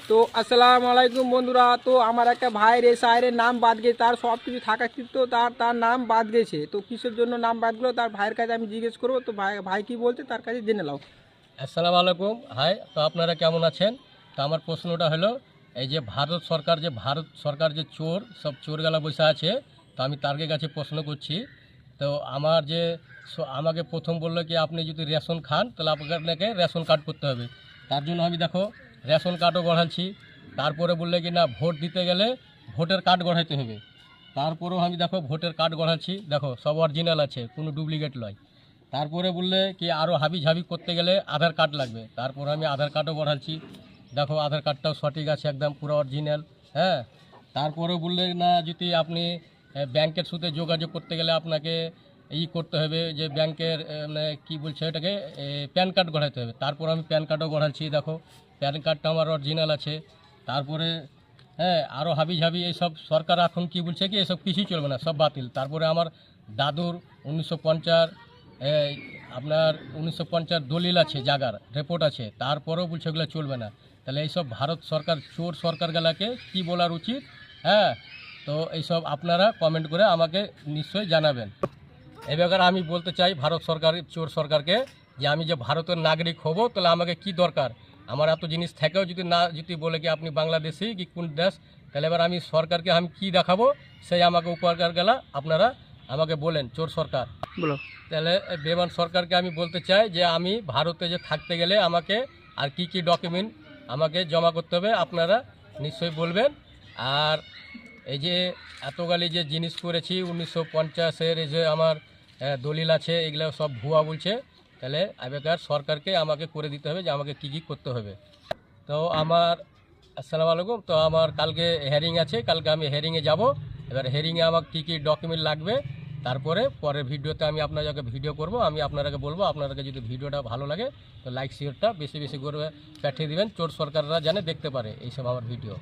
তো আসসালামু আলাইকুম বন্ধুরা। তো আমার একটা ভাইয়ের এসআইয়ের নাম বাদ গেছে, তার সব কিছু থাকা কিন্তু তার নাম বাদ গেছে। তো কিসের জন্য নাম বাদ গেলো তার ভাইয়ের কাছে আমি জিজ্ঞেস করবো। তো ভাই কি বলছে তার কাছে জেনে নাও। আসসালামু আলাইকুম। হাই, তো আপনারা কেমন আছেন? তো আমার প্রশ্নটা হলো, এই যে ভারত সরকার যে চোর সব চোরগালা বসে আছে, তো আমি তার কাছে প্রশ্ন করছি। তো আমার যে আমাকে প্রথম বললো কি আপনি যদি রেশন খান তাহলে আপনাকে রেশন কার্ড করতে হবে। তার জন্য আমি দেখো রেশন কার্ডও গড়াচ্ছি। তারপরে বললে কি না ভোট দিতে গেলে ভোটার কার্ড গড়াইতে হবে। তারপরেও আমি দেখো ভোটার কার্ড গড়াচ্ছি, দেখো সব অরিজিনাল আছে, কোনো ডুপ্লিকেট নয়। তারপরে বললে কি আরও হাবি করতে গেলে আধার কার্ড লাগবে, তারপরে আমি আধার কার্ডও বড়াচ্ছি। দেখো আধার কার্ডটাও সঠিক আছে, একদম পুরো অরিজিনাল। হ্যাঁ, তারপরে বললে না যদি আপনি ব্যাংকের সাথে যোগাযোগ করতে গেলে আপনাকে করতে হবে যে ব্যাংকের মানে কী বলছে এটাকে প্যান কার্ড গড়াইতে হবে। তারপর আমি প্যান কার্ডও গড়াচ্ছি, দেখো প্যান কার্ডটা আমার অরিজিনাল আছে। তারপরে হ্যাঁ, আরও হাবি এইসব সরকার এখন কি বলছে কি এসব কিছুই চলবে না, সব বাতিল। তারপরে আমার দাদুর 1950 এই আপনার 1950 দলিল আছে, জাগার রিপোর্ট আছে, তারপরেও বলছে ওগুলো চলবে না। তাহলে এইসব ভারত সরকার চোর সরকারগুলোকে কি বলার উচিত? হ্যাঁ, তো এইসব আপনারা কমেন্ট করে আমাকে নিশ্চয়ই জানাবেন। এই ব্যাপারে আমি বলতে চাই ভারত সরকার চোর সরকারকে যে আমি যে ভারতের নাগরিক হব তাহলে আমাকে কি দরকার? আমার এত জিনিস থেকেও যদি বলে কি আপনি বাংলাদেশি কি কোন দেশ, তাহলে এবার আমি সরকারকে আমি কি দেখাবো? সেই আমাকে উপকার গেলা আপনারা আমাকে বলেন চোর সরকার। বলো। তাহলে বেমান সরকারকে আমি বলতে চাই যে আমি ভারতে যে থাকতে গেলে আমাকে আর কি ডকুমেন্ট আমাকে জমা করতে হবে আপনারা নিশ্চয়ই বলবেন। আর এই যে এতগালি যে জিনিস করেছি 1950-এর এই যে আমার দলিল আছে, এগুলো সব ভুয়া বলছে। তাহলে আগেকার সরকারকে আমাকে করে দিতে হবে যে আমাকে কী করতে হবে। তো আমার আসসালামু আলাইকুম। তো আমার কালকে হেয়ারিং আছে, কালকে আমি হেয়ারিংয়ে যাব। এবার হেয়ারিংয়ে আমার কী ডকুমেন্ট লাগবে তারপরে পরের ভিডিওতে আমি আপনাদেরকে ভিডিও করব, আমি আপনাদেরকে বলবো। আপনাদেরকে যদি ভিডিওটা ভালো লাগে তো লাইক শেয়ারটা বেশি করে পাঠিয়ে দিবেন, চোর সরকাররা যেন দেখতে পারে এইসব আমার ভিডিও।